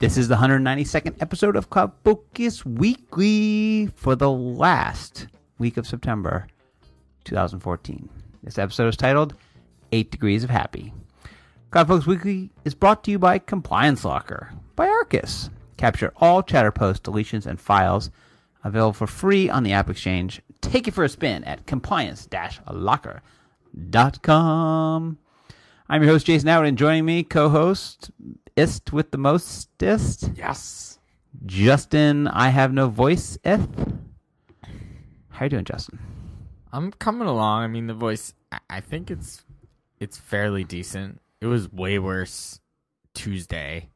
This is the 192nd episode of CloudFocus Weekly for the last week of September 2014. This episode is titled 8 Degrees of Happy. CloudFocus Weekly is brought to you by Compliance Locker by Arkus. Capture all chatter posts, deletions, and files available for free on the App Exchange. Take it for a spin at compliance-locker.com. I'm your host, Jason Howard, and joining me, co-host with the mostest. Yes. Justin, I have no voice. How you doing, Justin? I'm coming along. I mean, the voice, I think it's fairly decent. It was way worse Tuesday.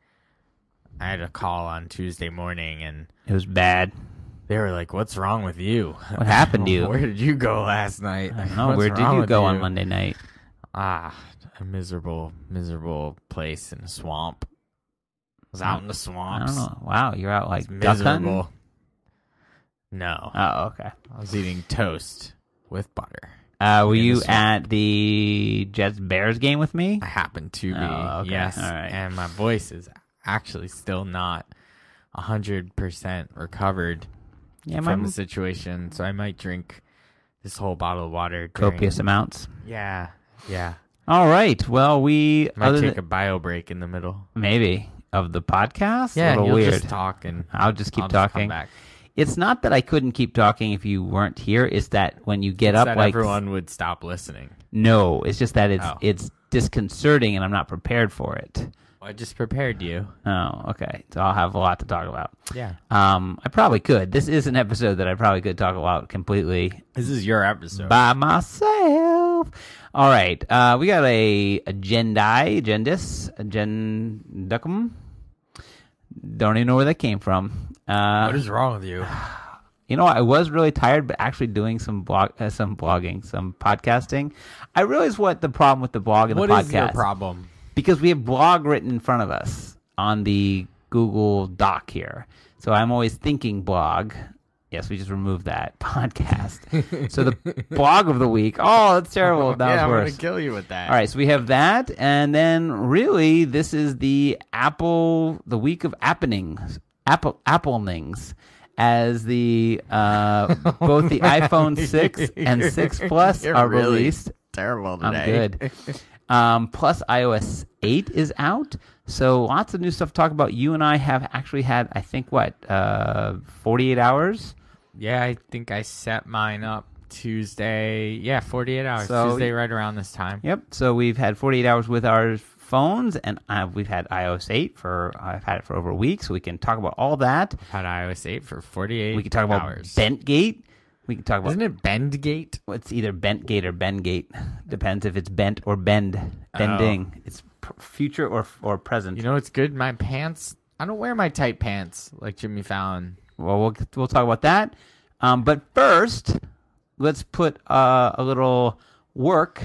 I had a call on Tuesday morning, and It was bad. they were like, "What's wrong with you? What happened to you? Where did you go last night? I don't know. What's Where did wrong you with go on Monday night? A miserable place in a swamp. I was out in the I swamps. don't know. Wow, you're out like It's duck hunting? miserable. No. Oh, okay. I was eating toast with butter. Were In the you swamp. at the Jets-Bears game with me? I happen to be, Oh, okay. yes. All right. And my voice is actually still not 100% recovered Yeah, from the situation, so I might drink this whole bottle of water. during- copious amounts. Yeah. All right. Well, we Might take a bio break in the middle. maybe of the podcast. Yeah, a little you'll weird. just talk, and I'll just keep I'll just come talking. back. It's not that I couldn't keep talking if you weren't here. It's that when you get It's up, that like everyone would stop listening. no, it's just that Oh. it's disconcerting, and I'm not prepared for it. I just prepared you. Oh, okay. So I'll have a lot to talk about. Yeah. I probably could. This is an episode that I probably could talk about completely This is your episode. by myself. All right. We got a agendum. Don't even know where that came from. What is wrong with you? You know, I was really tired, but actually doing some podcasting. I realized what the problem with the blog and What the podcast is your problem? because we have blog written in front of us on the Google Doc here. So I'm always thinking blog. Yes, we just removed that podcast. So the blog of the week. Oh, that's terrible. That yeah, was I'm worse. gonna kill you with that. All right, so we have that, and then really this is the week of appenings, Applenings, as the both the iPhone 6 and 6 Plus You're are really released. Terrible I'm today. good. Plus iOS 8 is out, so lots of new stuff to talk about. You and I have actually had, I think, 48 hours? Yeah, I think I set mine up Tuesday. Yeah, 48 hours. So- Tuesday right around this time. Yep, so we've had 48 hours with our phones, and we've had iOS 8 I've had it for over a week, so we can talk about all that. Had iOS 8 for 48 We can talk about hours. Bentgate. We can talk about Isn't it Bendgate? it's either Bentgate or Bendgate. Depends if it's bent or bending. It's future or present. You know what's good? My pants. I don't wear my tight pants like Jimmy Fallon. Well, we'll talk about that. But first, let's put a little work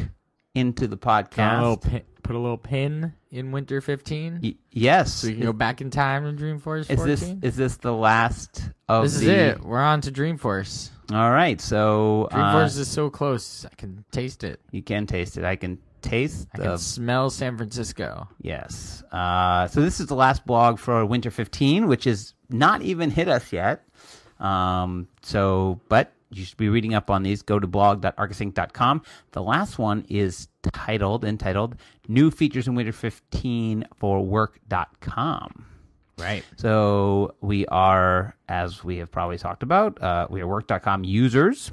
into the podcast. Put a little pin in Winter 15. Yes. So you can go back in time to Dreamforce 14. Is this the last of This is it. We're on to Dreamforce. All right. So Dreamforce is so close. I can taste it. you can taste it. I can taste I can smell San Francisco. Yes. So this is the last blog for Winter 15, which is not even hit us yet. But you should be reading up on these. Go to blog.arkusinc.com. The last one is entitled New Features in Winter 15 for Work.com. Right. So we are, as we have probably talked about, we are Work.com users,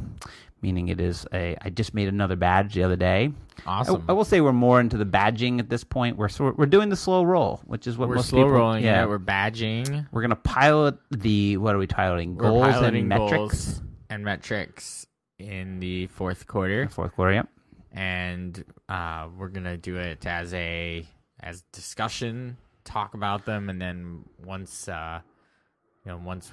meaning it is I just made another badge the other day. Awesome. I will say we're more into the badging at this point. We're doing the slow roll, which is what We're most slow people. rolling. Yeah, we're badging. We're gonna pilot what are we titling? We're Goals piloting and metrics. goals and metrics in the fourth quarter, Fourth quarter, yep. and we're gonna do it as discussion, talk about them, and then once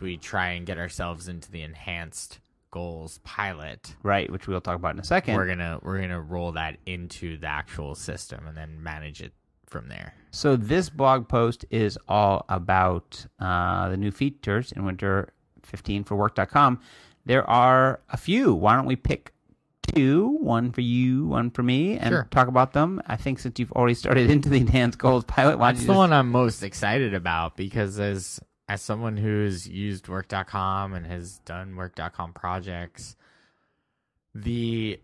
we try and get ourselves into the enhanced goals pilot, Right, which we'll talk about in a second. we're gonna roll that into the actual system and then manage it from there. So this blog post is all about the new features in Winter 15 for Work.com. There are a few. Why don't we pick two, one for you, one for me, and Sure. talk about them. I think since you've already started into the enhanced goals pilot, why don't That's you the just... one I'm most excited about because as someone who's used work.com and has done work.com projects, the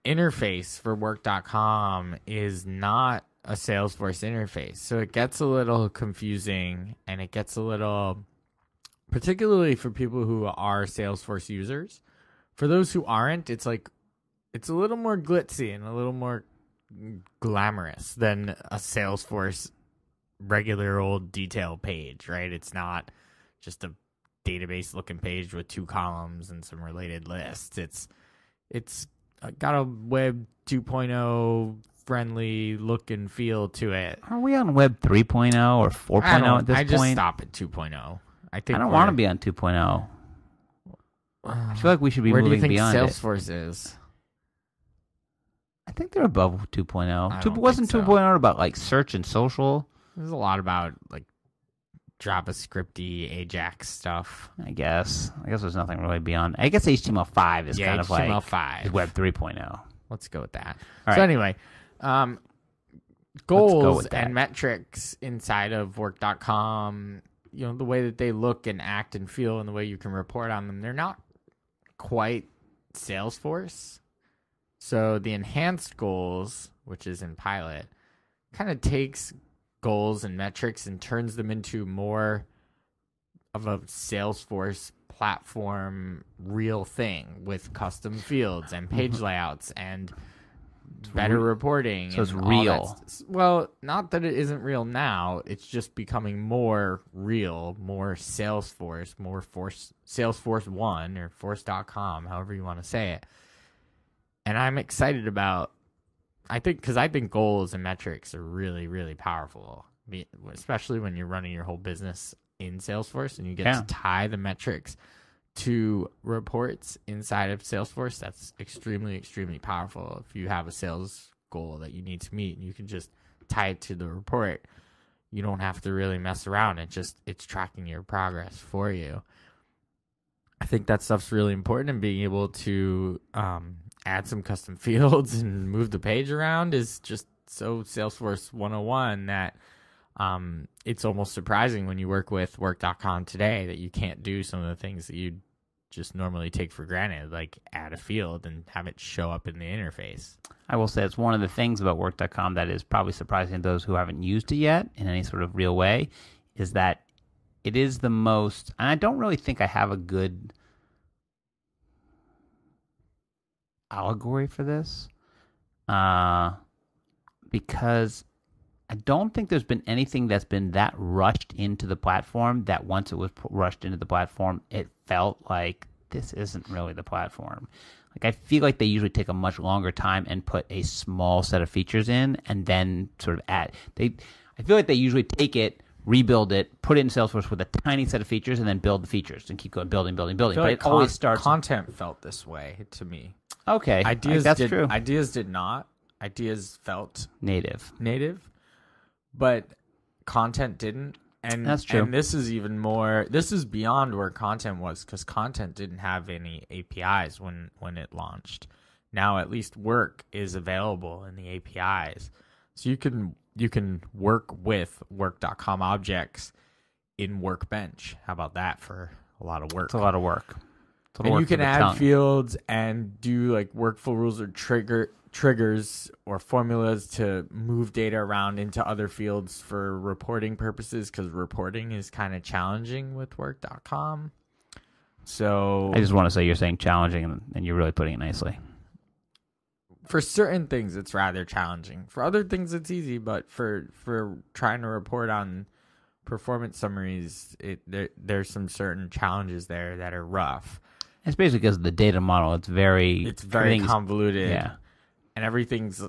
interface for work.com is not a Salesforce interface. So it gets a little confusing and it gets a little, particularly for people who are Salesforce users. For those who aren't, it's like, it's a little more glitzy and a little more glamorous than a Salesforce regular old detail page, right? It's not just a database looking page with 2 columns and some related lists. It's got a web 2.0 friendly look and feel to it. Are we on web 3.0 or 4.0 at this point? I just stop at 2.0. I think I don't want to be on 2.0. I feel like we should be where do you moving think beyond Salesforce is? I think they're above 2.0. I don't Wasn't think so. 2.0 about like search and social? There's a lot about like JavaScript-y Ajax stuff. I guess there's nothing really beyond. I guess HTML5 is kind of like HTML5. is web 3.0. Let's go with that. All So right. anyway, go goals with that. and metrics inside of work.com, you know, the way that they look and act and feel and the way you can report on them, they're not quite Salesforce. So the enhanced goals, which is in pilot, kind of takes goals and metrics and turns them into more of a Salesforce platform real thing with custom fields and page layouts and better reporting. So it's and all real. Well, not that it isn't real now. It's just becoming more real, more Salesforce, more Salesforce One or Force.com, however you want to say it. And I'm excited about, I think goals and metrics are really, really powerful, especially when you're running your whole business in Salesforce and you get to tie the metrics to reports inside of Salesforce. That's extremely, extremely powerful. If you have a sales goal that you need to meet, you can just tie it to the report. You don't have to really mess around. It's tracking your progress for you. I think that stuff's really important, and being able to add some custom fields and move the page around is just so Salesforce 101 that it's almost surprising when you work with work.com today that you can't do some of the things that you just normally take for granted, like add a field and have it show up in the interface. I will say it's one of the things about work.com that is probably surprising to those who haven't used it yet in any sort of real way, is that it is the most, and I don't really think I have a good allegory for this, because I don't think there's been anything that's been that rushed into the platform that once it was rushed into the platform, it felt like this isn't really the platform. Like, I feel like they usually take a much longer time and put a small set of features in and then sort of add. I feel like they usually take it, rebuild it, put it in Salesforce with a tiny set of features, and then build the features and keep going, building. But Like it always starts. Content felt this way to me. Okay, that's true. Ideas did not. Ideas felt Native, but content didn't. And that's true. And this is even more. This is beyond where content was, because content didn't have any APIs when it launched. Now at least work is available in the APIs, so you can work with work.com objects in Workbench. How about that for a lot of work? It's a lot of work. And you can add fields and do like workflow rules or triggers or formulas to move data around into other fields for reporting purposes, because reporting is kind of challenging with work.com. So I just want to say you're saying challenging, and you're really putting it nicely. For certain things, it's rather challenging. For other things, it's easy. But for trying to report on performance summaries, there's some certain challenges there that are rough. It's basically because of the data model. It's very convoluted. Yeah. And everything's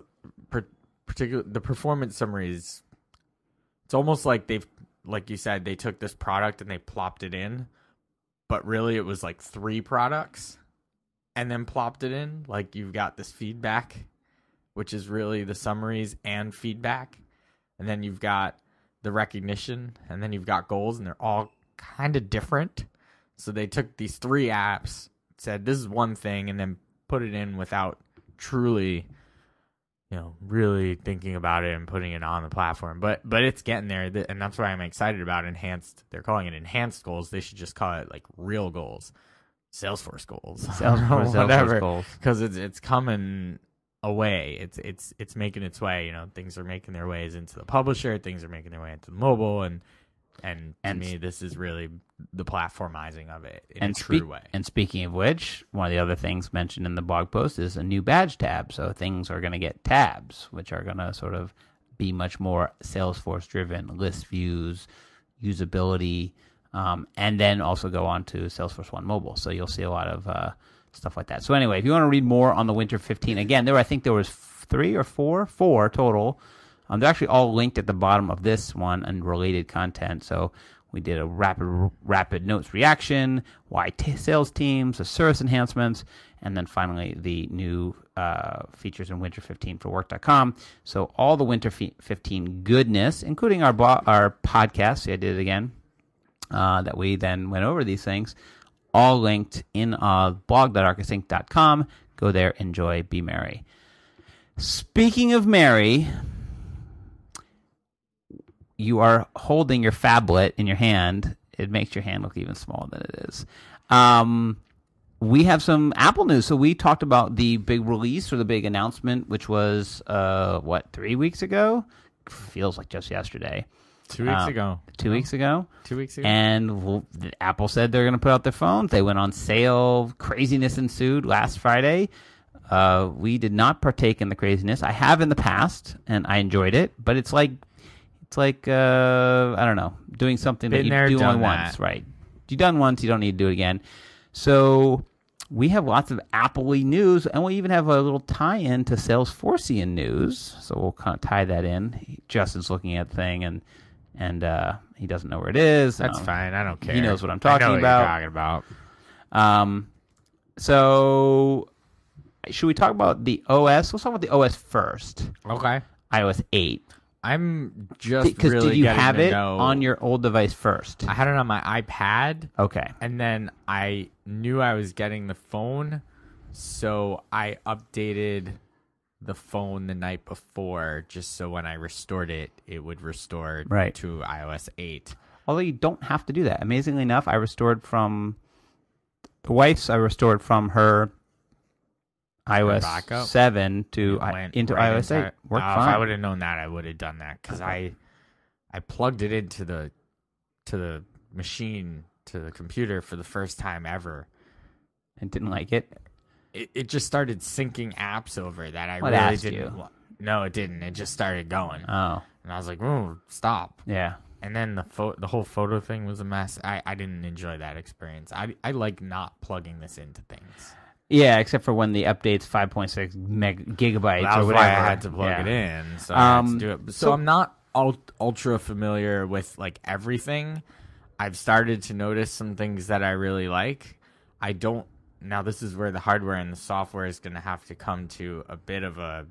particular. The performance summaries, it's almost like like you said, they took this product and they plopped it in, but really it was like 3 products and then plopped it in. Like, you've got this feedback, which is really the summaries and feedback. And then you've got the recognition, and then you've got goals, and they're all kind of different. So they took these 3 apps, said this is one thing, and then put it in without truly, really thinking about it and putting it on the platform. But it's getting there, and that's why I'm excited about enhanced. They're calling it enhanced goals. They should just call it like real goals, Salesforce goals, Salesforce goals, because it's coming away. It's making its way. Things are making their ways into the publisher. Things are making their way into the mobile, and to me, this is really the platformizing of it in a true way. And speaking of which, one of the other things mentioned in the blog post is a new badge tab. So things are going to get tabs, which are going to sort of be much more Salesforce-driven, list views, usability, and then also go on to Salesforce One Mobile. So you'll see a lot of stuff like that. So anyway, if you want to read more on the Winter 15, again, I think there was four total. They're actually all linked at the bottom of this one and related content. So we did a rapid notes reaction, why sales teams, the service enhancements, and then finally the new features in Winter 15 for Work.com. So all the Winter 15 goodness, including our podcast, see, I did it again, that we then went over these things, all linked in blog.arkusinc.com. Go there, enjoy, be merry. Speaking of merry, you are holding your phablet in your hand. It makes your hand look even smaller than it is. We have some Apple news. So we talked about the big release or the big announcement, which was, 3 weeks ago? Feels like just yesterday. 2 weeks ago. 2 weeks ago? 2 weeks ago. And Apple said they're going to put out their phones. They went on sale. Craziness ensued last Friday. We did not partake in the craziness. I have in the past, and I enjoyed it. But it's like I don't know, doing something that you do only once, right? You done once, you don't need to do it again. So we have lots of Apple-y news, and we even have a little tie-in to Salesforcean news. So we'll kind of tie that in. Justin's looking at the thing, and he doesn't know where it is. That's fine. I don't care. He knows what I'm talking about. You're talking about. So should we talk about the OS? Let's talk about the OS first. Okay. iOS 8. I'm just because really did you getting have to it know. On your old device first? I had it on my iPad. Okay. And then I knew I was getting the phone, so I updated the phone the night before, just so when I restored it, it would restore to iOS 8. Although you don't have to do that. Amazingly enough, I restored from the wife's. I restored from her iOS 7 to into iOS 8. Worked fine. If I would have known that, I would have done that, because I plugged it into the machine, to the computer for the first time ever, and didn't like it. It just started syncing apps over that I What really asked didn't. you? No, it didn't. It just started going. Oh, and I was like, "Oh, stop!" Yeah. And then the whole photo thing was a mess. I didn't enjoy that experience. I like not plugging this into things. Yeah, except for when the update's 5.6 gigabytes that was or whatever. why I had to plug it in, so I had to do it. So I'm not ultra familiar with like everything. I've started to notice some things that I really like. I don't. Now this is where the hardware and the software is going to have to come to a bit of a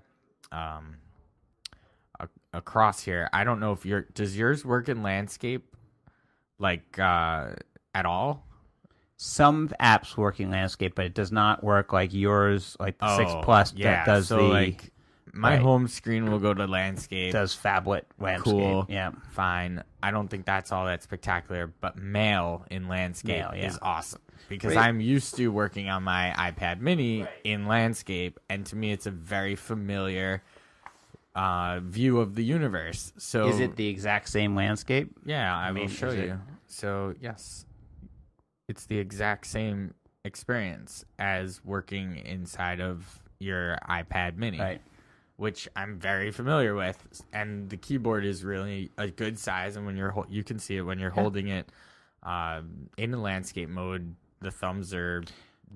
cross here. I don't know if does yours work in landscape like at all? Some apps work in landscape, but it does not work like yours, like the 6 Plus that does so like my home screen will go to landscape. Does phablet landscape. Cool. Yeah. Fine. I don't think that's all that spectacular, but mail in landscape is awesome, because I'm used to working on my iPad mini in landscape, and to me it's a very familiar view of the universe. So is it the exact same landscape? Yeah, I will show you. So yes, it's the exact same experience as working inside of your iPad mini, which I'm very familiar with. And the keyboard is really a good size, and when you can see it when you're holding it in the landscape mode. The thumbs are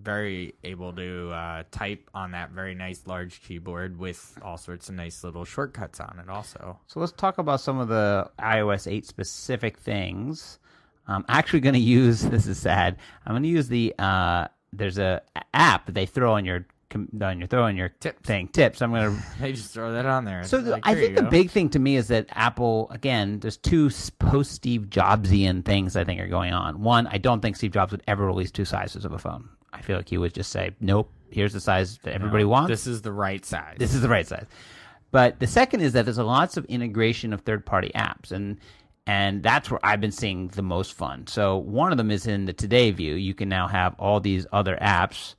very able to type on that very nice large keyboard with all sorts of nice little shortcuts on it also. So let's talk about some of the iOS 8 specific things. I'm actually going to use, this is sad, I'm going to use the, there's a app that they throw on your tips. I'm going to... They just throw that on there. So I think the big thing to me is that Apple, again, there's two post-Steve Jobsian things I think are going on. One, I don't think Steve Jobs would ever release two sizes of a phone. I feel like he would just say, nope, here's the size that everybody wants. This is the right size. This is the right size. But the second is that there's lots of integration of third-party apps, and that's where I've been seeing the most fun. So one of them is in the Today view. You can now have all these other apps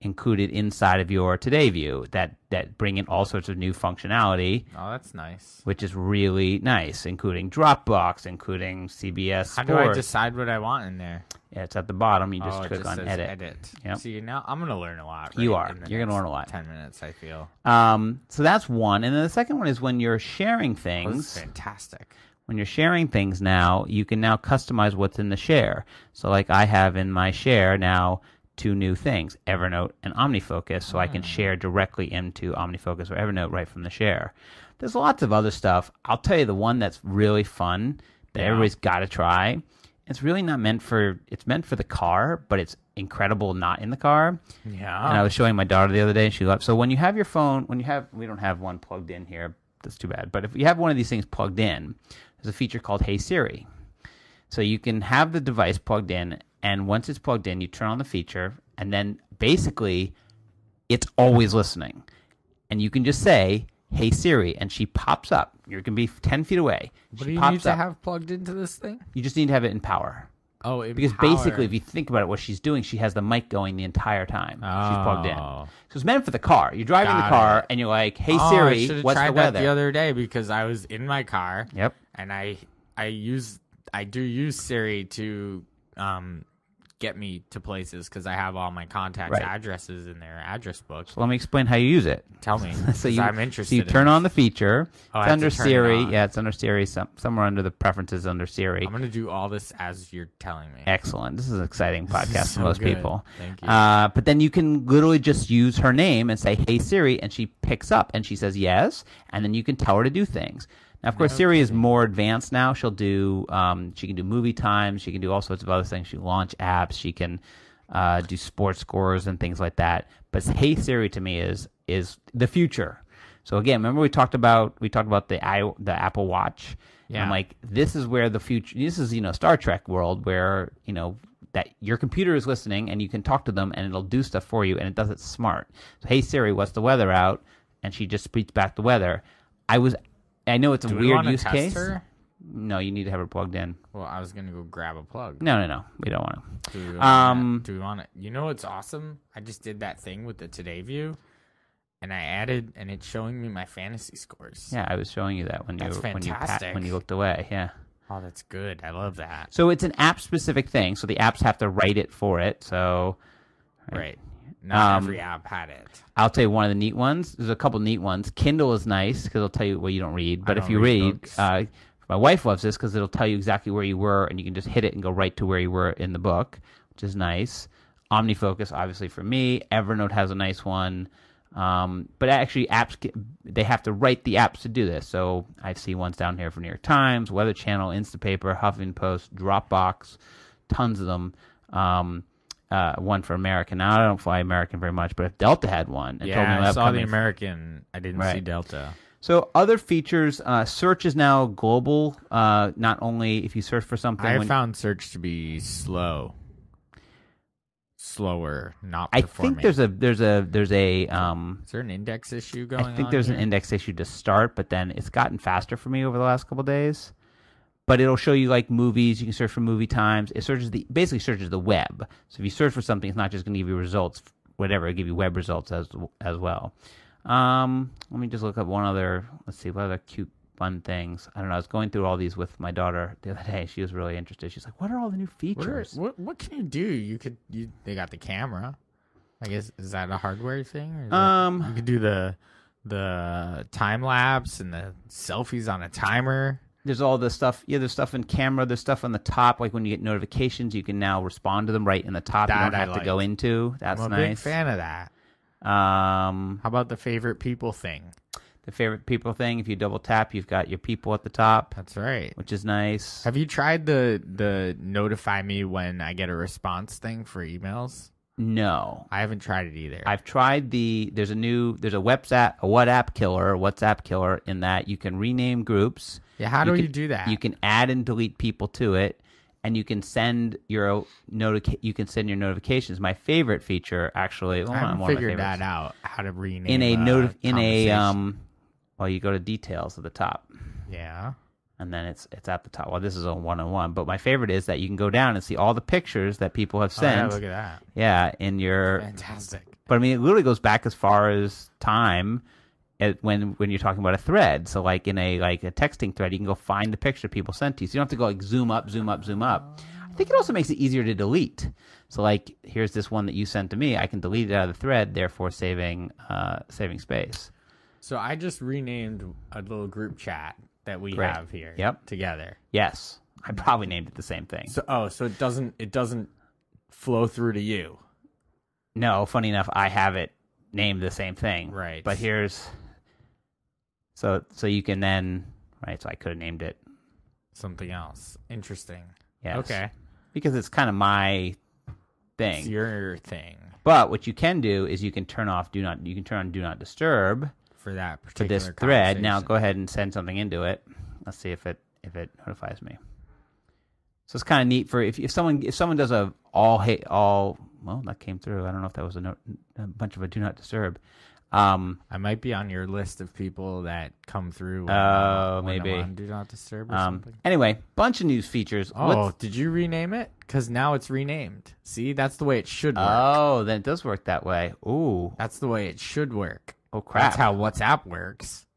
included inside of your Today view that bring in all sorts of new functionality. Oh, that's nice. Which is really nice, including Dropbox, including CBS How Sports. do I decide what I want in there? Yeah, it's at the bottom. You just click on says edit. Yep. See, now I'm going to learn a lot. You are. in the You're going to next learn a lot. 10 minutes, I feel. So that's one. And then the second one is when you're sharing things. That's fantastic. When you're sharing things now, you can now customize what's in the share. So like I have in my share now 2 new things, Evernote and OmniFocus, so I can share directly into OmniFocus or Evernote right from the share. There's lots of other stuff. I'll tell you the one that's really fun that everybody's got to try. It's really not meant for, it's meant for the car, but it's incredible not in the car. Yeah. And I was showing my daughter the other day, and she loved. So when you have your phone, we don't have one plugged in here. That's too bad. But if you have one of these things plugged in, there's a feature called Hey Siri. So you can have the device plugged in, and once it's plugged in, you turn on the feature, and then basically it's always listening. And you can just say, Hey Siri, and she pops up. You're going to be 10 feet away. What do you need to have plugged into this thing? You just need to have it in power. Oh, in Because power. basically, if you think about it, what she's doing, she has the mic going the entire time. She's plugged in. Oh. So it's meant for the car. You're driving the car, and you're like, Hey I Siri, should have what's tried the that weather? the other day because I was in my car. Yep. And I do use Siri to get me to places because I have all my contacts' addresses in their address books. So let me explain how you use it. Tell me. So I'm interested. So you turn on the feature. Oh, it's under Siri. It Yeah, it's under Siri. Somewhere under the preferences under Siri. I'm going to do all this as you're telling me. Excellent. This is an exciting podcast so for most good. people. Thank you. But then you can literally just use her name and say, Hey Siri, and she picks up and she says yes, and then you can tell her to do things. Now, of course, Siri is more advanced now. She'll do, she can do movie times. She can do all sorts of other things. She can launch apps. She can do sports scores and things like that. But Hey Siri to me is the future. So again, remember we talked about the Apple Watch. Yeah. And I'm like, this is where the future. This is Star Trek world where that your computer is listening and you can talk to them and it'll do stuff for you and it does it smart. So Hey Siri, what's the weather out? And she just speaks back the weather. I know it's a weird use case. Her? No, you need to have her plugged in. Well, I was gonna go grab a plug. No, we don't want to. Do we want it? You know what's awesome? I just did that thing with the Today view, and I added, and it's showing me my fantasy scores. Yeah, I was showing you that when you looked away. Yeah. Oh, that's good. I love that. So it's an app specific thing. So the apps have to write it for it. So right. Not every app had it. I'll tell you one of the neat ones. There's a couple neat ones. Kindle is nice because it'll tell you you don't read. But if you read, my wife loves this because it'll tell you exactly where you were, and you can just hit it and go right to where you were in the book, which is nice. OmniFocus, obviously for me. Evernote has a nice one. But actually, apps they have to write the apps to do this. So I see ones down here for New York Times, Weather Channel, Instapaper, Huffington Post, Dropbox, tons of them. One for American. Now I don't fly American very much, but if Delta had one, it told me I saw the American. I didn't see Delta. So other features, search is now global. Not only if you search for something. I found search to be slower, not I performing. think there's a. Is there an index issue going on? I think there's an index issue to start, but then it's gotten faster for me over the last couple of days. But it'll show you like movies. You can search for movie times. It basically searches the web. So if you search for something, it's not just going to give you results, whatever. It'll give you web results as well. Let me just look up one other. Let's see what other cute fun things. I don't know. I was going through all these with my daughter the other day. She was really interested. She's like, "What are all the new features? What can you do? They got the camera. I guess is that a hardware thing? Or you could do the time lapse and the selfies on a timer. There's all the stuff. Yeah, there's stuff in camera. There's stuff on the top. Like when you get notifications, you can now respond to them right in the top. You don't have to go into. That's I'm a nice. big fan of that. How about the favorite people thing? The favorite people thing. If you double tap, you've got your people at the top. That's right. Which is nice. Have you tried the notify me when I get a response thing for emails? No, I haven't tried it either. I've tried there's a WhatsApp killer in that you can rename groups. Yeah, how do you do that? You can add and delete people to it, and you can send your notifications. My favorite feature, actually, I haven't figured that out. How to rename well, you go to details at the top. Yeah. And then it's at the top. Well, this is a one-on-one, but my favorite is that you can go down and see all the pictures that people have sent. Oh, yeah, look at that. Yeah, in your fantastic. But I mean, it literally goes back as far as time when you're talking about a thread. So like in a texting thread, you can go find the picture people sent to you. So you don't have to go like zoom up, zoom up, zoom up. I think it also makes it easier to delete. So like here's this one that you sent to me. I can delete it out of the thread, therefore saving space. So I just renamed a little group chat that we have here together. Yes. I probably named it the same thing. So it doesn't flow through to you. No, funny enough, I have it named the same thing. Right. But here's so you can then so I could have named it something else. Interesting. Yes. Okay. Because it's kind of my thing. It's your thing. But what you can do is you can turn on do not disturb for that particular this thread. Now go ahead and send something into it. Let's see if it notifies me. So it's kind of neat for if someone does a all well, that came through. I don't know if that was a bunch of a do not disturb. I might be on your list of people that come through. Maybe on do not disturb or something. Anyway, bunch of new features. Did you rename it? Because now it's renamed. See, that's the way it should work. Oh, then it does work that way. Ooh, that's the way it should work. Oh crap! That's how WhatsApp works.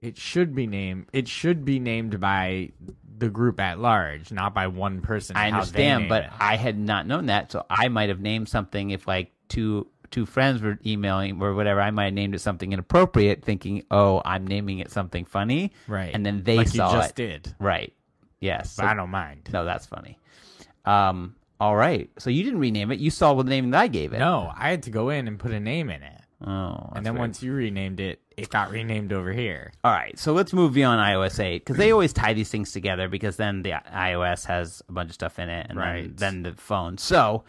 It should be named. It should be named by the group at large, not by one person. I understand, but I had not known that, so I might have named something if like two friends were emailing or whatever. I might have named it something inappropriate, thinking, "Oh, I'm naming it something funny," right? And then they saw you just did, right? Yes, but I don't mind. No, that's funny. All right, so you didn't rename it; you saw the name that I gave it. No, I had to go in and put a name in it. Oh, and then once you renamed it, it got renamed over here. All right, so let's move beyond iOS 8 because they always tie these things together because then the iOS has a bunch of stuff in it, and then the phone. So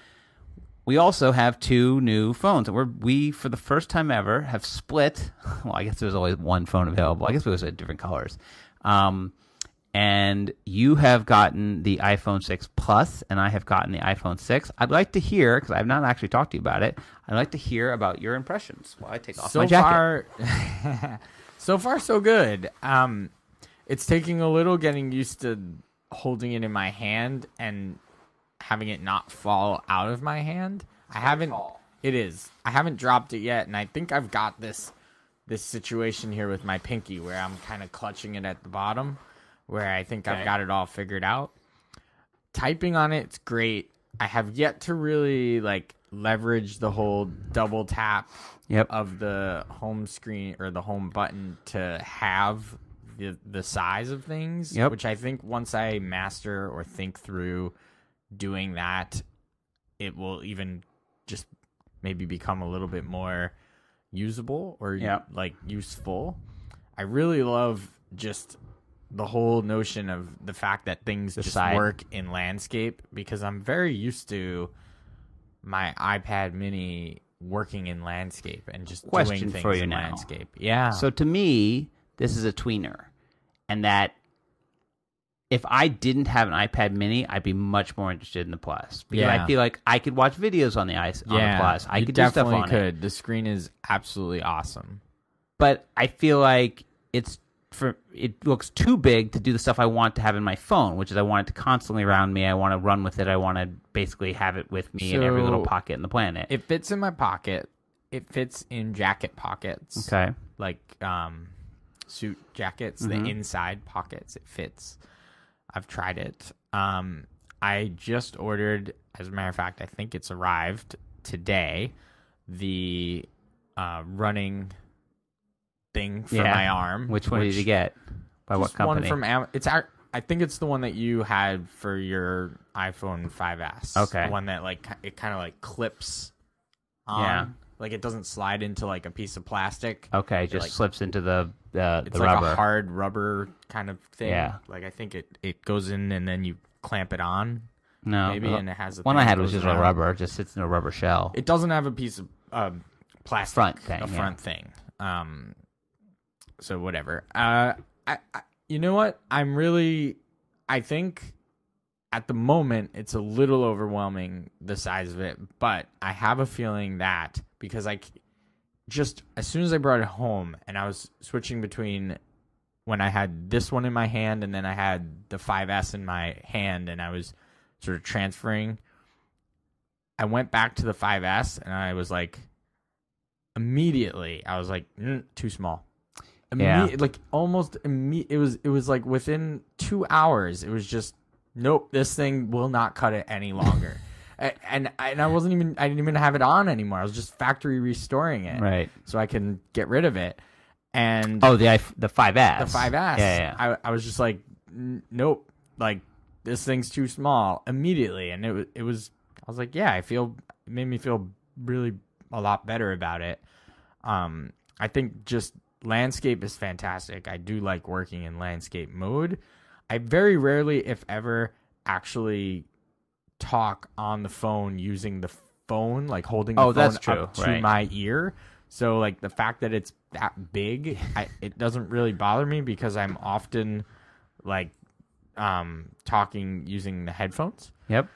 we also have two new phones, and we for the first time ever have split. Well, I guess there's always one phone available. I guess it was at different colors. And you have gotten the iPhone 6 Plus, and I have gotten the iPhone 6. I'd like to hear, because I've not actually talked to you about it, I'd like to hear about your impressions while I take off my jacket. So far, so good. It's taking a little getting used to holding it in my hand and having it not fall out of my hand. It is. I haven't dropped it yet, and I think I've got this situation here with my pinky where I'm kind of clutching it at the bottom, where I think I've got it all figured out. Typing on it's great. I have yet to really leverage the whole double tap of the home screen or the home button to have the size of things, which I think once I master or think through doing that, it will even just maybe become a little bit more usable or useful. I really love just the whole notion of the fact that things just work in landscape, because I'm very used to my iPad mini working in landscape and just doing things in landscape. Yeah. So to me, this is a tweener, and that if I didn't have an iPad mini, I'd be much more interested in the Plus, because I feel like I could watch videos on the Plus. I could do stuff on it. The screen is absolutely awesome, but I feel like it looks too big to do the stuff I want to have in my phone, which is I want it to constantly around me. I want to run with it. I want to basically have it with me in every little pocket in the planet. It fits in my pocket. It fits in jacket pockets. Okay. Like suit jackets, the inside pockets. It fits. I've tried it. I just ordered, as a matter of fact, I think it's arrived today, the running thing for my arm. Which one did you get? By what company? One from I think it's the one that you had for your iPhone 5S. Okay. The one that it kind of clips on. Yeah. Like it doesn't slide into a piece of plastic. Okay, it just slips into the it's rubber. A hard rubber kind of thing. Yeah. I think it goes in and then you clamp it on. No. Maybe, and it has one I had was just a rubber. It just sits in a rubber shell. It doesn't have a piece of plastic. Front thing. A front thing. So whatever. I you know what? I at the moment, it's a little overwhelming, the size of it. But I have a feeling that because just as soon as I brought it home and I was switching between when I had this one in my hand and then I had the 5S in my hand and I was sort of transferring, I went back to the 5S and I was like, immediately, I was like, too small. Like almost immediate. It was like within 2 hours, it was just, nope, this thing will not cut it any longer. And I didn't even have it on anymore. I was just factory restoring it, right? So I can get rid of it. And the 5S, the 5S. Yeah. I was just like, nope, like this thing's too small immediately. And it was. I was like, yeah, it made me feel really a lot better about it. I think just landscape is fantastic. I do like working in landscape mode. I very rarely, if ever, actually talk on the phone using the phone, like holding the phone that's true. up to my ear. So like the fact that it's that big, it doesn't really bother me because I'm often like talking using the headphones. Yep.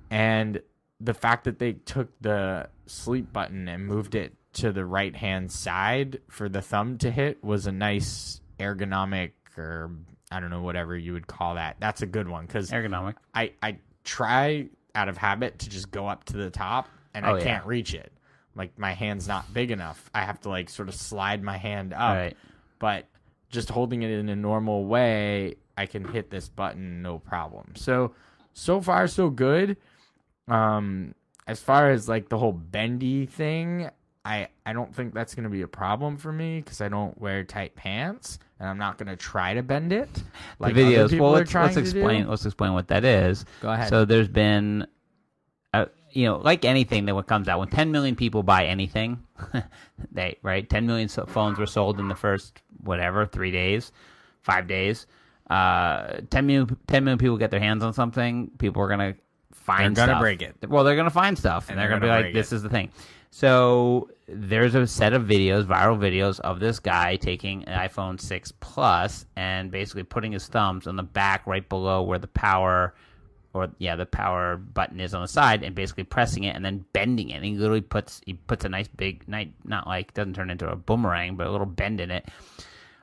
And the fact that they took the sleep button and moved it to the right hand side for the thumb to hit was a nice ergonomic, or I don't know, whatever you would call that. That's a good one because ergonomic. I try out of habit to just go up to the top and I can't reach it. Like my hand's not big enough. I have to like sort of slide my hand up. Right. But just holding it in a normal way, I can hit this button no problem. So far so good. As far as like the whole bendy thing, I don't think that's going to be a problem for me because I don't wear tight pants and I'm not going to try to bend it like the videos. Other people Well, are trying to do. Let's explain what that is. Go ahead. So there's been, like anything that comes out, when 10 million people buy anything, 10 million phones were sold in the first 3 days, 5 days. 10 million people get their hands on something. People are going to find they're stuff. Gonna break it. Well, they're gonna find stuff, and they're gonna be like, "This is the thing." So there's a set of videos, viral videos, of this guy taking an iPhone 6 Plus and basically putting his thumbs on the back, right below where the power button is on the side, and basically pressing it and then bending it. And he literally puts a nice big, not like, doesn't turn into a boomerang, but a little bend in it.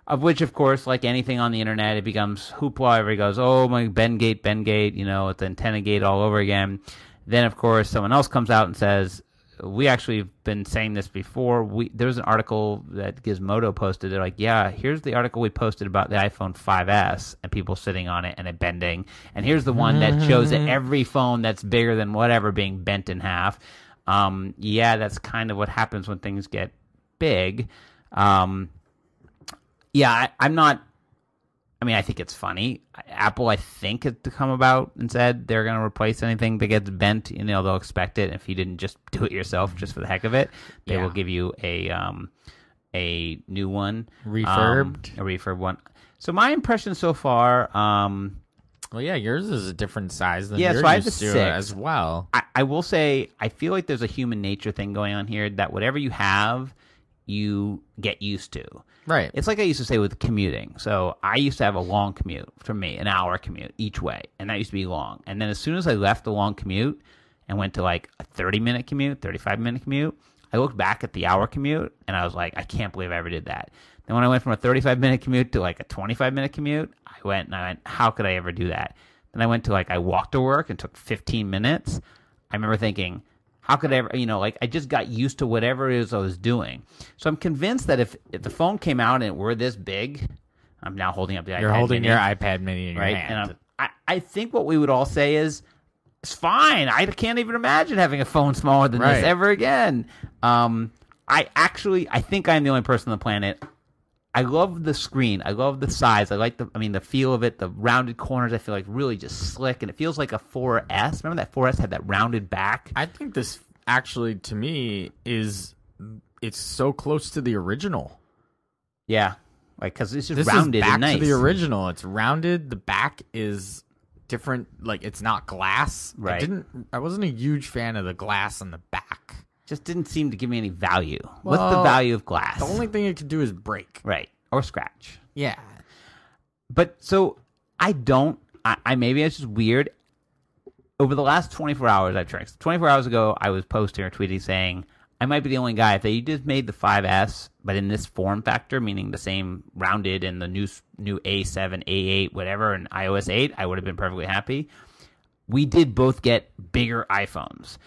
Of which, of course, like anything on the internet, it becomes hoopla. Everybody goes, "Oh my, Bendgate, it's antenna gate all over again." Then, of course, someone else comes out and says, "We actually have been saying this before." There's an article that Gizmodo posted. They're like, "Yeah, here's the article we posted about the iPhone 5S and people sitting on it and it bending. And here's the one that shows that every phone that's bigger than whatever being bent in half." That's kind of what happens when things get big. I'm not. I mean, I think it's funny. Apple, I think, has come about and said they're going to replace anything that gets bent. They'll expect it. If you didn't just do it yourself, just for the heck of it, they will give you a new one, refurbed, a refurb one. So my impression so far. Well, yeah, yours is a different size than yours so I have the used to 6 as well. I will say I feel like there's a human nature thing going on here that whatever you have, you get used to. Right. It's like I used to say with commuting. So I used to have a long commute for me, an hour commute each way. And that used to be long. And then as soon as I left the long commute and went to like a 30-minute commute, 35-minute commute, I looked back at the hour commute and I was like, I can't believe I ever did that. Then when I went from a 35-minute commute to like a 25-minute commute, I went, how could I ever do that? Then I went to I walked to work and took 15 minutes. I remember thinking, how could I ever, I just got used to whatever it is I was doing. So I'm convinced that if the phone came out and it were this big, I'm now holding up the iPad You're holding mini, your iPad mini in your right? hand. And I think what we would all say is, it's fine. I can't even imagine having a phone smaller than this ever again. I think I'm the only person on the planet. I love the screen. I love the size. I like the feel of it. The rounded corners, I feel like really just slick, and it feels like a 4S. Remember that 4S had that rounded back? I think this actually, to me, it's so close to the original. Yeah, because this is rounded back and nice. To the original. It's rounded. The back is different. Like, it's not glass. Right. I wasn't a huge fan of the glass on the back. Just didn't seem to give me any value. What's the value of glass? The only thing it could do is break. Right. Or scratch. Yeah. But so I maybe it's just weird. over the last 24 hours, I've tricked. 24 hours ago, I was posting or tweeting saying, I might be the only guy. If they just made the 5S, but in this form factor, meaning the same rounded and the new A7, A8, whatever, and iOS 8, I would have been perfectly happy. We did both get bigger iPhones,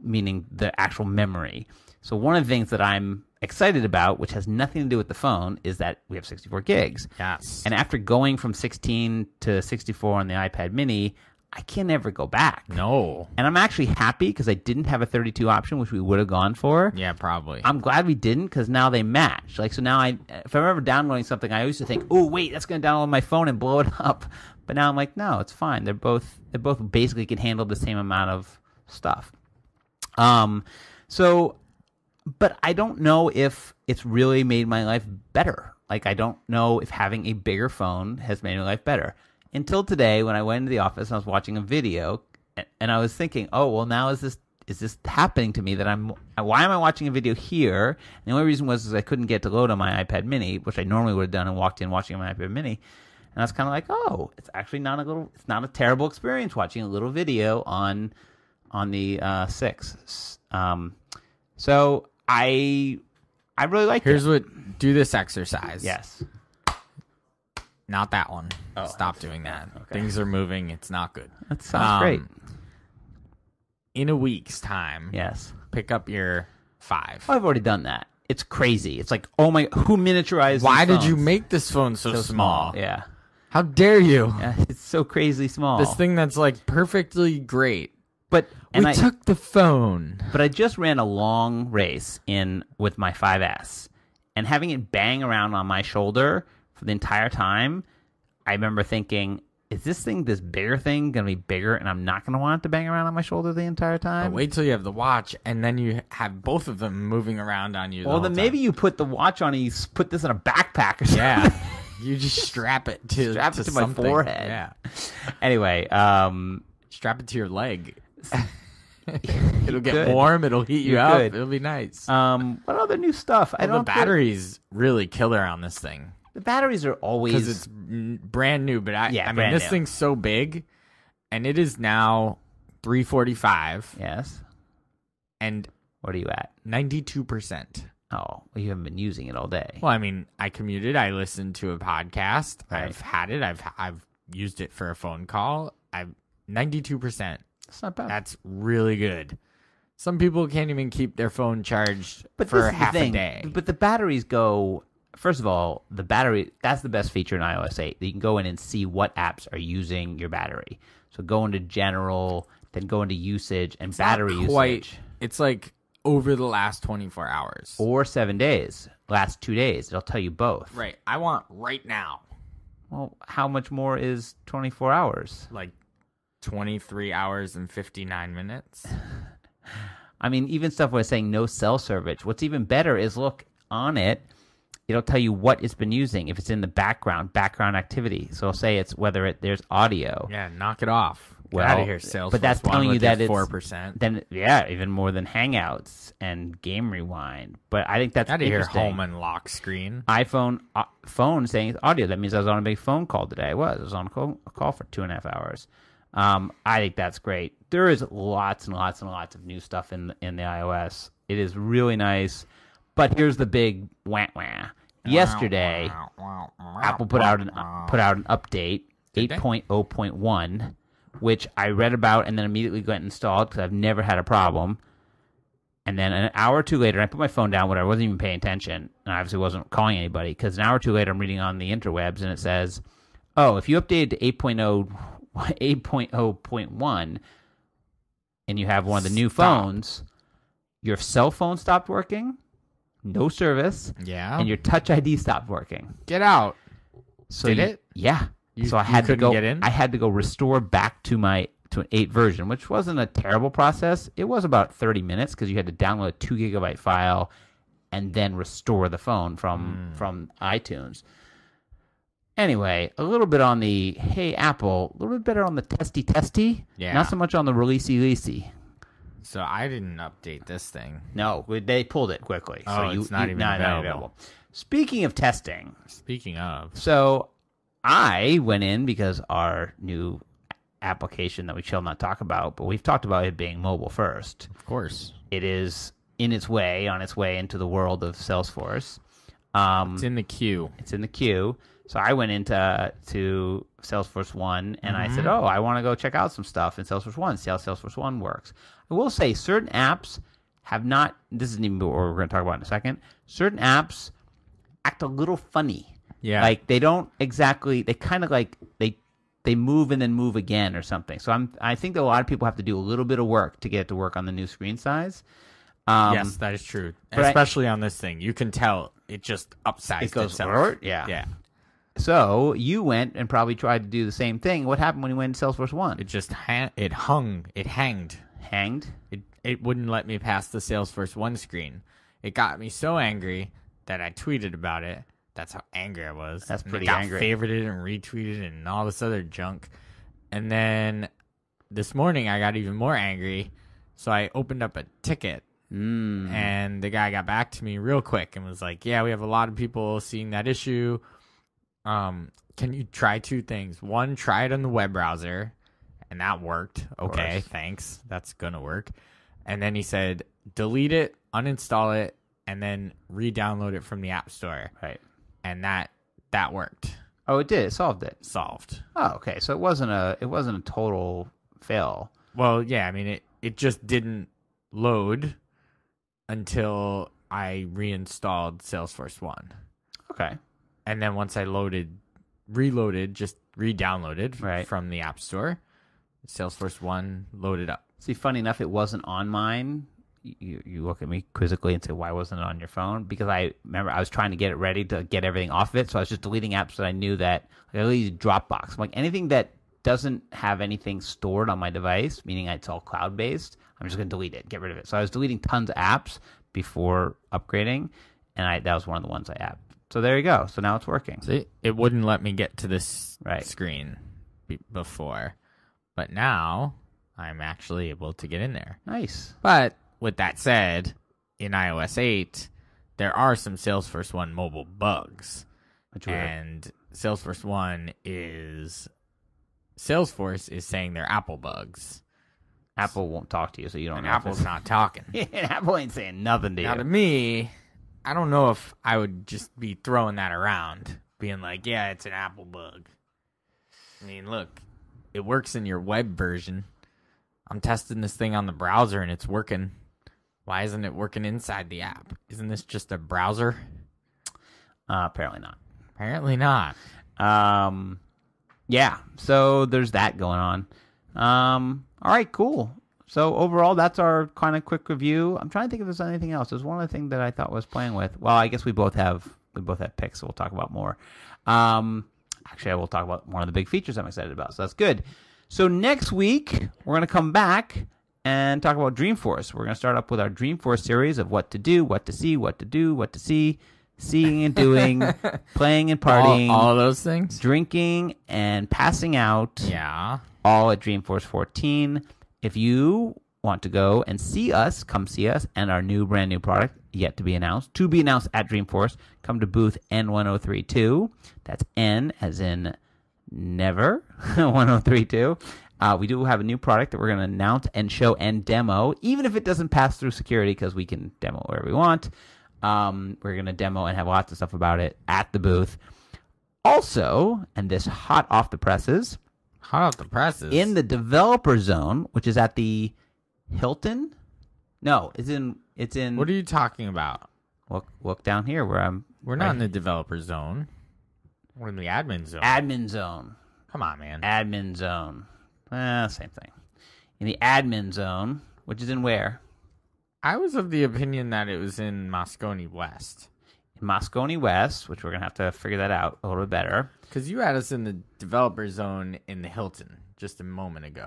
meaning the actual memory. So one of the things that I'm excited about, which has nothing to do with the phone, is that we have 64 gigs. Yes. And after going from 16 to 64 on the iPad mini, I can never go back. No. And I'm actually happy because I didn't have a 32 option, which we would have gone for. Yeah, probably. I'm glad we didn't because now they match. Like, so now if I'm ever downloading something, I used to think, oh, wait, that's going to download my phone and blow it up. But now I'm like, no, it's fine. They both basically can handle the same amount of stuff. But I don't know if it's really made my life better. Like, I don't know if having a bigger phone has made my life better. Until today, when I went into the office and I was watching a video, and I was thinking, oh, well, now is this happening to me that why am I watching a video here? And the only reason was I couldn't get to load on my iPad mini, which I normally would have done and walked in watching on my iPad mini. And I was kind of like, oh, it's actually it's not a terrible experience watching a little video on the 6. So I really like it. Do this exercise. Yes. Not that one. Oh, Stop doing that. Okay. Things are moving. It's not good. That sounds great. In a week's time, Yes. pick up your 5. Oh, I've already done that. It's crazy. It's like, oh my, who miniaturized Why these did you phones? make this phone so small? Yeah. How dare you? Yeah, it's so crazy small. This thing that's like perfectly great. But We took the phone. But I just ran a long race with my 5S, and having it bang around on my shoulder for the entire time, I remember thinking, is this bigger thing going to be bigger, and I'm not going to want it to bang around on my shoulder the entire time? But wait till you have the watch, and then you have both of them moving around on you. Well, then maybe you put the watch on and you put this in a backpack or something. Yeah. You just strap it to my something. forehead. Yeah. Anyway, strap it to your leg. It'll get could. warm. It'll heat you You up. could. It'll be nice. what other new stuff? The battery's really killer on this thing The batteries are always because it's brand new. But I mean, brand this new. thing's so big, and it is now 345. Yes. And What are you at? 92%. Oh, well, you haven't been using it all day. Well, I mean, I commuted. I listened to a podcast. Right. I've had it. I've used it for a phone call. 92%. That's not bad. That's really good. Some people can't even keep their phone charged But for this is half the a thing. day. But the batteries go. First of all, the battery, that's the best feature in iOS 8. You can go in and see what apps are using your battery. So go into general, then go into usage and battery usage. It's like over the last 24 hours. Or 7 days. Last 2 days. It'll tell you both. Right. I want right now. Well, how much more is 24 hours? Like 23 hours and 59 minutes. I mean, even stuff where it's saying no cell service. What's even better is look on it. It'll tell you what it's been using. If it's in the background activity. So it'll say it's whether there's audio. Yeah, knock it off. Get Well, out of here, Salesforce. but that's One telling you with that your it's 4%. Then even more than Hangouts and Game Rewind. But I think that's Out of here, interesting. home and lock screen. iPhone phone saying it's audio. That means I was on a big phone call today. I was on a call for 2.5 hours. I think that's great. There is lots and lots and lots of new stuff in the iOS. It is really nice. But here's the big wah. Yesterday, Apple put out an update, 8.0.1, which I read about and then immediately got installed because I've never had a problem. And then an hour or two later, I put my phone down, whatever, I wasn't even paying attention, and I obviously wasn't calling anybody, because an hour or two later, I'm reading on the interwebs, and it says, oh, if you updated to 8.0.1, and you have one of the new phones, your cell phone stopped working, no service, and your Touch ID stopped working. Get out. So Did it? Yeah. You I had to go. get in? I had to go restore back to an 8 version, which wasn't a terrible process. It was about 30 minutes because you had to download a 2 gigabyte file and then restore the phone from iTunes. Anyway, a little bit on the hey Apple, a little bit better on the testy. Yeah. Not so much on the releasey. So I didn't update this thing. No, they pulled it quickly. Oh, so it's not even available. Speaking of testing, Speaking of. so I went in because our new application that we shall not talk about, but we've talked about it being mobile first. Of course. It is on its way into the world of Salesforce. It's in the queue. It's in the queue. So I went into Salesforce 1 and I said, I want to go check out some stuff in Salesforce 1, see how Salesforce 1 works. I will say certain apps have not, this isn't even what we're going to talk about in a second, certain apps act a little funny. Yeah. Like they don't exactly, they kind of like, they move and then move again or something. So I think that a lot of people have to do a little bit of work to get it to work on the new screen size. Yes, that is true. Especially on this thing. You can tell it just upsized it goes itself. forward. Yeah. So you went and probably tried to do the same thing. What happened when you went to Salesforce 1? It just it hanged. Hanged? It wouldn't let me pass the Salesforce 1 screen. It got me so angry that I tweeted about it. That's how angry I was. That's pretty angry. angry. Favorited and retweeted and all this other junk. And then this morning I got even more angry, so I opened up a ticket. And the guy got back to me real quick and was like, yeah, we have a lot of people seeing that issue. Can you try two things? One, try it on the web browser, and that worked. Okay, thanks. That's gonna work. And then he said, delete it, uninstall it, and then re-download it from the App Store. Right. And that worked. Oh, it did. It solved it. Solved. Oh, okay. So it wasn't a total fail. Well, yeah. I mean, it just didn't load until I reinstalled Salesforce 1. Okay. And then once I reloaded, just re-downloaded from the App Store, Salesforce 1 loaded up. See, funny enough, it wasn't on mine. You look at me quizzically and say, why wasn't it on your phone? Because I remember I was trying to get it ready to get everything off of it, so I was just deleting apps that I knew that, like I deleted Dropbox. I'm like, anything that doesn't have anything stored on my device, meaning it's all cloud-based, I'm just going to delete it, get rid of it. So I was deleting tons of apps before upgrading, and that was one of the ones I apped. So there you go. So now it's working. See, it wouldn't let me get to this screen before, but now I'm actually able to get in there. Nice. But with that said, in iOS 8, there are some Salesforce 1 mobile bugs. And Salesforce 1 Salesforce is saying they're Apple bugs. Apple won't talk to you, so you don't know. Apple's not talking. Apple ain't saying nothing to you. Now, to me, I don't know if I would just be throwing that around, being like, yeah, it's an Apple bug. I mean, look, it works in your web version. I'm testing this thing on the browser, and it's working. Why isn't it working inside the app? Isn't this just a browser? Apparently not. Apparently not. Yeah, so there's that going on. All right, cool. So overall, that's our kind of quick review. I'm trying to think if there's anything else. There's one other thing that I thought was playing with. Well, I guess we both have picks, so we'll talk about more. Actually, I will talk about one of the big features I'm excited about, so that's good. So next week, we're going to come back and talk about Dreamforce. We're going to start up with our Dreamforce series of what to do, what to see, what to do, what to see, seeing and doing, playing and partying. All of those things? Drinking and passing out. Yeah. All at Dreamforce 14. If you want to go and see us, come see us and our brand new product yet to be announced at Dreamforce, come to booth N1032. That's N as in never, 1032. We do have a new product that we're going to announce and show and demo, even if it doesn't pass through security, because we can demo wherever we want. We're going to demo and have lots of stuff about it at the booth. Also, and this hot off the presses, in the developer zone, which is at the Hilton. No, it's in. What are you talking about? Look down here where I'm. We're not in the developer zone. We're in the admin zone. Admin zone. Come on, man. Admin zone. Same thing. In the admin zone, which is in where? I was of the opinion that it was in Moscone West. In Moscone West, which we're going to have to figure that out a little bit better. Because you had us in the developer zone in the Hilton just a moment ago.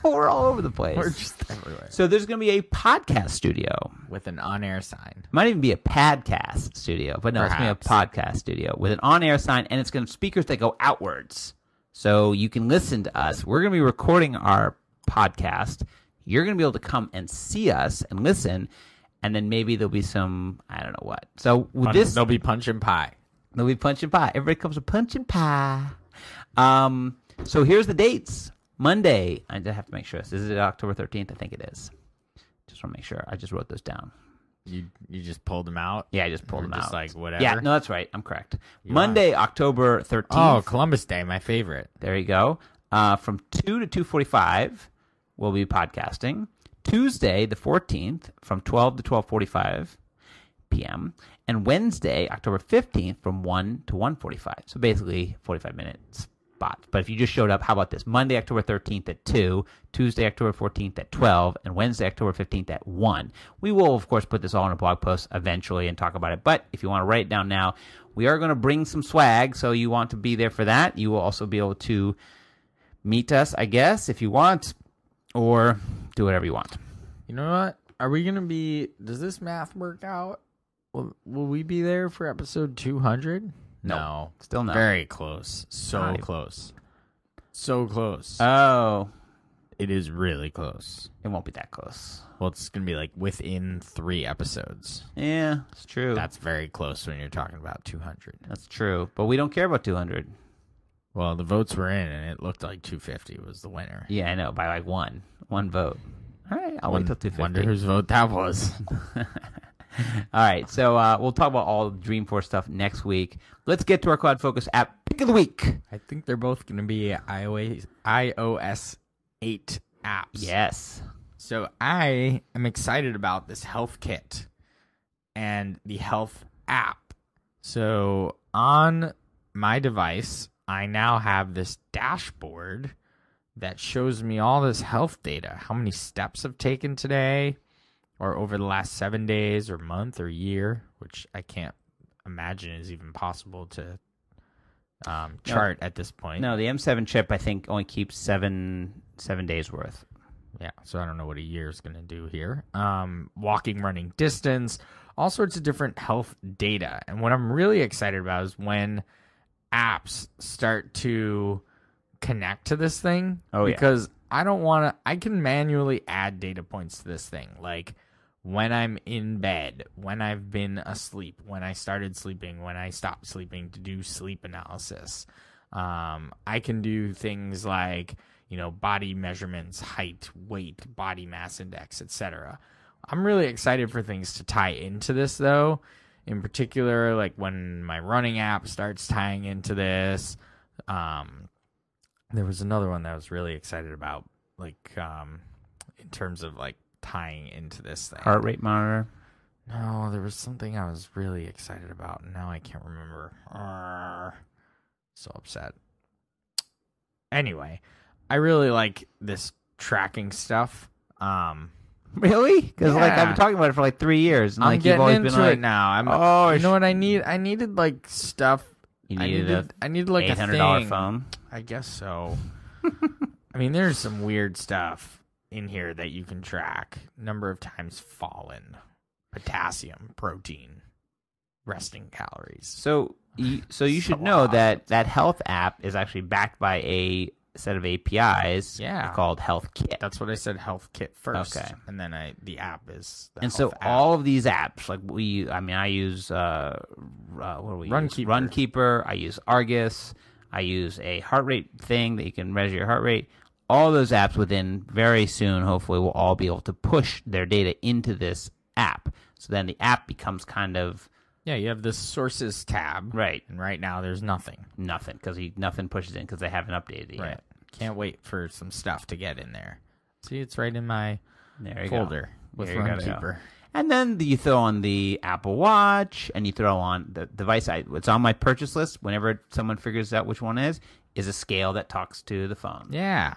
We're all over the place. We're just everywhere. So there's going to be a podcast studio. With an on-air sign. It might even be a padcast studio. But no, Perhaps. It's going to be a podcast studio with an on-air sign. And it's going to have speakers that go outwards. So you can listen to us. We're going to be recording our podcast. You're going to be able to come and see us and listen. And then maybe there'll be some, I don't know what. So with this, there'll be punch and pie. There'll be punch and pie. Everybody comes with punch and pie. So here's the dates. Monday, I have to make sure. Is it October 13th? I think it is. Just want to make sure. I just wrote those down. You just pulled them out? Yeah, I just pulled them just out. Like whatever? Yeah, no, that's right. I'm correct. Monday, October 13th. Oh, Columbus Day, my favorite. There you go. From 2 to 2:45, we'll be podcasting. Tuesday, the 14th, from 12 to 12:45 p.m. And Wednesday, October 15th, from 1 to 1:45. So basically, 45-minute spots. But if you just showed up, how about this? Monday, October 13th at 2, Tuesday, October 14th at 12, and Wednesday, October 15th at 1. We will, of course, put this all in a blog post eventually and talk about it. But if you want to write it down now, we are going to bring some swag, so you want to be there for that. You will also be able to meet us, I guess, if you want, or do whatever you want. You know what? Are we going to be... Does this math work out? Will we be there for episode 200? No. Still not. Very close. So close. So close. Oh. It is really close. It won't be that close. Well, it's going to be like within 3 episodes. Yeah, it's true. That's very close when you're talking about 200. That's true. But we don't care about 200. Well, the votes were in, and it looked like 250 was the winner. Yeah, I know. By like one vote. All right, I'll wait till 250. Wonder whose vote that was. All right, so we'll talk about all the Dreamforce stuff next week. Let's get to our CloudFocus app pick of the week. I think they're both going to be iOS 8 apps. Yes. So I am excited about this health kit and the health app. So on my device, I now have this dashboard that shows me all this health data, how many steps I've taken today or over the last 7 days or month or year, which I can't imagine is even possible to chart at this point. No, the M7 chip, I think, only keeps seven days worth. Yeah, so I don't know what a year is going to do here. Walking, running, distance, all sorts of different health data. And what I'm really excited about is when apps start to connect to this thing. Because I don't want to, I can manually add data points to this thing. Like when I'm in bed, when I've been asleep, when I started sleeping, when I stopped sleeping to do sleep analysis. I can do things like, body measurements, height, weight, body mass index, etc. I'm really excited for things to tie into this, though. In particular, like when my running app starts tying into this. There was another one that I was really excited about, like in terms of like tying into this thing. Heart rate monitor. No, there was something I was really excited about, and now I can't remember. So upset. Anyway, I really like this tracking stuff. Really? Because I've been talking about it for like 3 years. And I'm getting you've always into been like, it now. You know what I need? I needed like stuff. You needed I needed like $800 a thing. phone. I guess so. I mean, there's some weird stuff in here that you can track. Number of times fallen, potassium, protein, resting calories. So you should know that health app is actually backed by a set of APIs called Health Kit. That's what I said, Health Kit first. Okay. And then the app is the and health so app. all of these apps, like I use what do we use? Runkeeper. I use Argus. I use a heart rate thing that you can measure your heart rate. All those apps within very soon, hopefully, will all be able to push their data into this app. So then the app becomes kind of... Yeah, you have this sources tab. Right. And right now there's nothing. Nothing, because nothing pushes in because they haven't updated it yet. Can't wait for some stuff to get in there. See, it's right in my folder with Runkeeper. And then you throw on the Apple Watch, and you throw on the device. It's on my purchase list. Whenever someone figures out which one is a scale that talks to the phone. Yeah.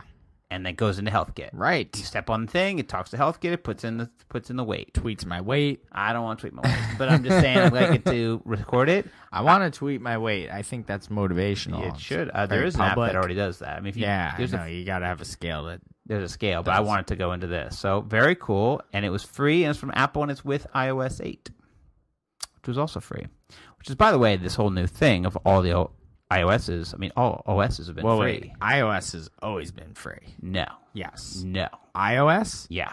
And that goes into Health Kit. Right. You step on the thing, it talks to Health Kit, it puts in the weight. Tweets my weight. I don't want to tweet my weight, but I'm just saying I'd like it to record it. I want to tweet my weight. I think that's motivational. It should. There is an app that already does that. I mean, you got to have a scale there's a scale, but I want it to go into this. So very cool, and it was free, and it's from Apple, and it's with iOS 8, which was also free. Which is, by the way, this whole new thing of all the iOSs. I mean, all OSs have been free. Wait, iOS has always been free. No. Yes. No. iOS? Yeah.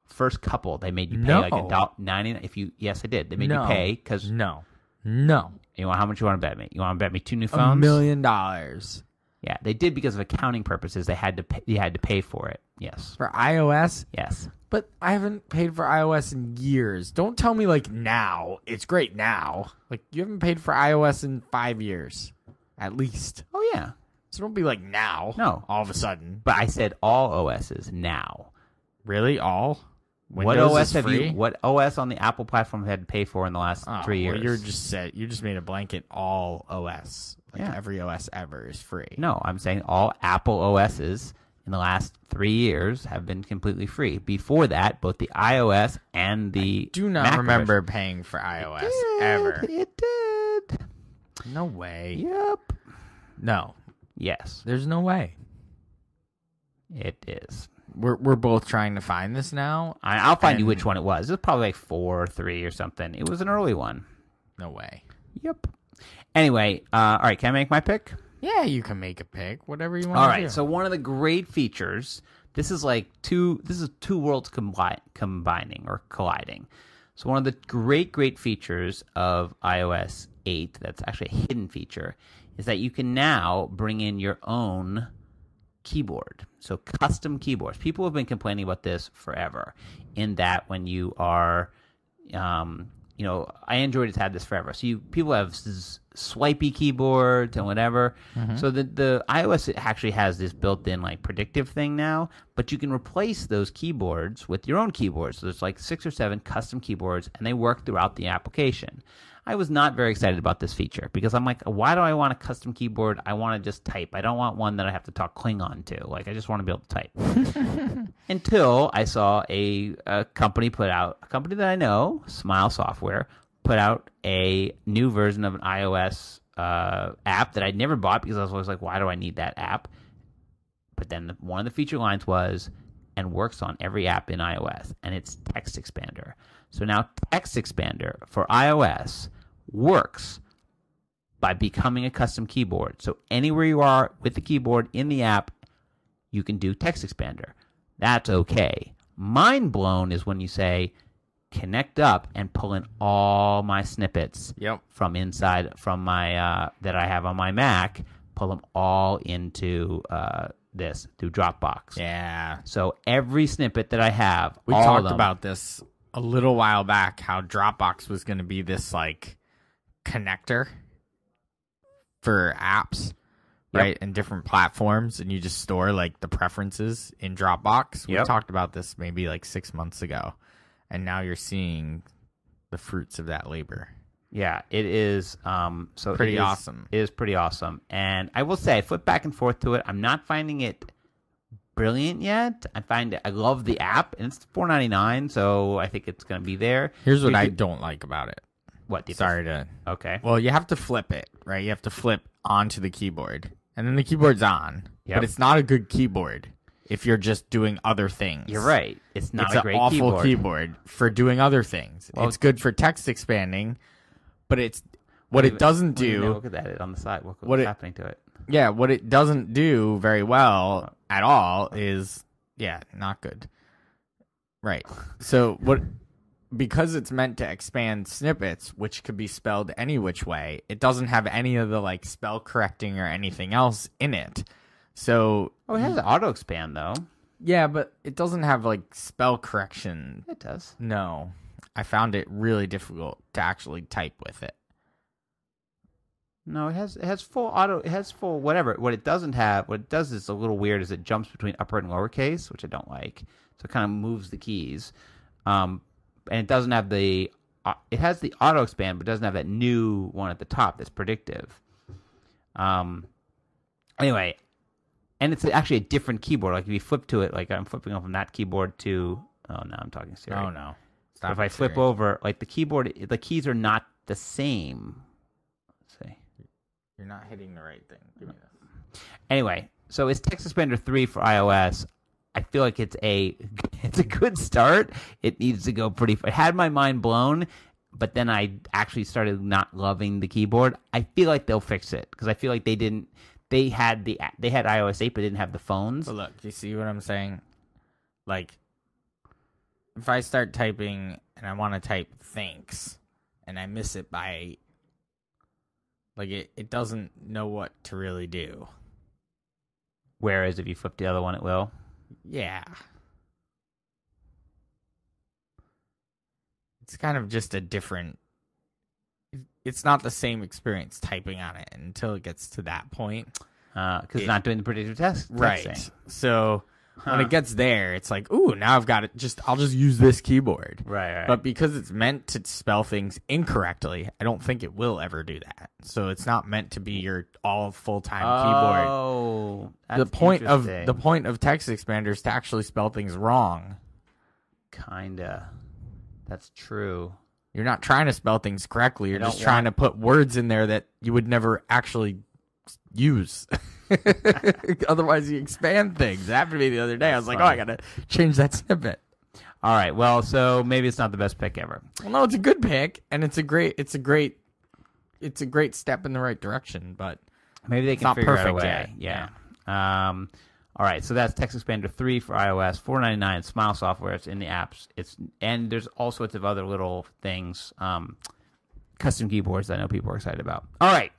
First couple, they made you pay like $1.99. Yes, they did. They made you pay because no. You want how much you want to bet me? You want to bet me 2 new phones? $1 million. Yeah, they did because of accounting purposes. They had to pay, you had to pay for it. Yes. For iOS? Yes. But I haven't paid for iOS in years. Don't tell me, like, now. It's great now. Like, you haven't paid for iOS in 5 years. At least. Oh, yeah. So don't be like, now. No. All of a sudden. But I said all OSs now. Really? All? What Windows OS is have free? you? What OS on the Apple platform have you had to pay for in the last 3 years? Well, you just made a blanket all OS. Like every OS ever is free. No, I'm saying all Apple OSs in the last 3 years have been completely free. Before that, both the iOS and the Do not Mac remember paying for iOS ever. It did. No way. Yep. No. Yes, There's no way. it is. We're both trying to find this now. I'll find you which one it was. It was probably like 4 or 3 or something. It was an early one. No way. Yep. Anyway, all right, can I make my pick? Yeah, you can make a pick. Whatever you want All to right, do. so one of the great features, this is two worlds combining or colliding. So one of the great features of iOS 8 that's actually a hidden feature is that you can now bring in your own keyboard. So custom keyboards. People have been complaining about this forever, in that when you are Android has had this forever. So people have swipey keyboards and whatever. Mm-hmm. So the iOS actually has this built-in like predictive thing now, but you can replace those keyboards with your own keyboards. So there's like 6 or 7 custom keyboards, and they work throughout the application. I was not very excited about this feature because I'm like, why do I want a custom keyboard? I want to just type. I don't want one that I have to talk Klingon to. Like, I just want to be able to type. Until I saw a company that I know, Smile Software, put out a new version of an iOS app that I'd never bought because I was always like, why do I need that app? But then one of the feature lines was, and works on every app in iOS, and it's Text Expander. So now Text Expander for iOS works by becoming a custom keyboard. So anywhere you are with the keyboard in the app, you can do Text Expander. That's okay. Mind blown is when you say, connect up and pull in all my snippets from inside from my that I have on my Mac, pull them all into this through Dropbox. Yeah. So every snippet that I have, we talked about this a little while back, how Dropbox was going to be this like connector for apps, right? And different platforms, and you just store like the preferences in Dropbox. We talked about this maybe like 6 months ago, and now you're seeing the fruits of that labor. Yeah, it is. Pretty awesome. It is pretty awesome, and I will say, I flip back and forth to it. I'm not finding it brilliant yet. I love the app, and it's $4.99, so I think it's going to be there. Here's what I don't like about it. What? Okay. Well, you have to flip it, right? You have to flip onto the keyboard, and then the keyboard's on. Yep. But it's not a good keyboard if you're just doing other things. You're right. It's not a great keyboard. It's an awful keyboard for doing other things. Well, it's good for text expanding, but it doesn't do. Look at that on the side. What's happening to it? Yeah, what it doesn't do very well at all is, not good. Right. So because it's meant to expand snippets, which could be spelled any which way, it doesn't have any of the like spell correcting or anything else in it. So it has an auto expand though. Yeah, but it doesn't have like spell correction. It does. No. I found it really difficult to actually type with it. No, it has full auto. It has full whatever. What it does is a little weird. Is it jumps between upper and lowercase, which I don't like. So it kind of moves the keys, and it doesn't have the. It has the auto expand, but doesn't have that new one at the top that's predictive. Anyway, and it's actually a different keyboard. Like if you flip to it, like I'm flipping from that keyboard to. Oh no, I'm talking Siri. Oh no. If I flip over, like the keys are not the same. You're not hitting the right thing. Give me this. Anyway, so it's Text Expander 3 for iOS. I feel like it's a good start. It needs to go pretty far. It had my mind blown, but then I actually started not loving the keyboard. I feel like they'll fix it because I feel like they had iOS 8 but didn't have the phones. But look, you see what I'm saying? Like if I start typing and I want to type thanks and I miss it by like it doesn't know what to really do. Whereas if you flip the other one, it will. Yeah. It's kind of just a different... It's not the same experience typing on it until it gets to that point. Because it's not doing the predictive texting. Right. So when it gets there, it's like, ooh, now I've got it. I'll just use this keyboard. Right. But because it's meant to spell things incorrectly, I don't think it will ever do that. So it's not meant to be your all full-time keyboard. Oh, The point of text expander is to actually spell things wrong. Kinda. That's true. You're not trying to spell things correctly. You're just trying to put words in there that you would never actually use. Otherwise, you expand things. That happened to me the other day. I was like, I got to change that snippet. All right. Well, so maybe it's not the best pick ever. Well, no, it's a good pick, and it's a great step in the right direction. But maybe they can figure out a way. Yet. Yeah. All right, so that's Text Expander 3 for iOS, $4.99. Smile software. It's in the apps. And there's all sorts of other little things, custom keyboards that I know people are excited about. All right,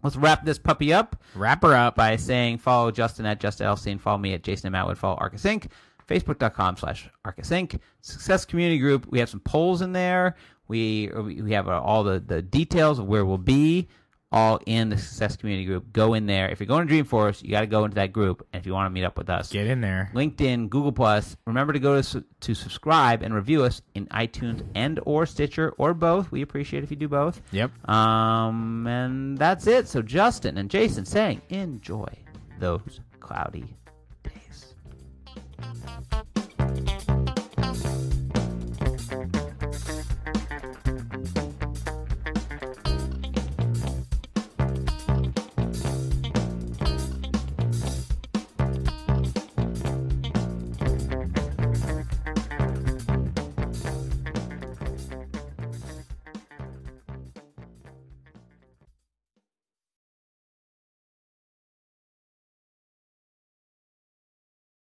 let's wrap this puppy up. Wrap her up by saying follow Justin at Justin Elstein. Follow me at Jason and Matt. Follow Arkus Inc. Facebook.com/Arkus Inc. Success Community Group. We have some polls in there. We have all the details of where we'll be. All in the Success Community Group. Go in there. If you're going to Dreamforce, you got to go into that group. And if you want to meet up with us, get in there. LinkedIn, Google+. Remember to go to subscribe and review us in iTunes and or Stitcher or both. We appreciate if you do both. Yep. And that's it. So Justin and Jason saying, enjoy those cloudy days.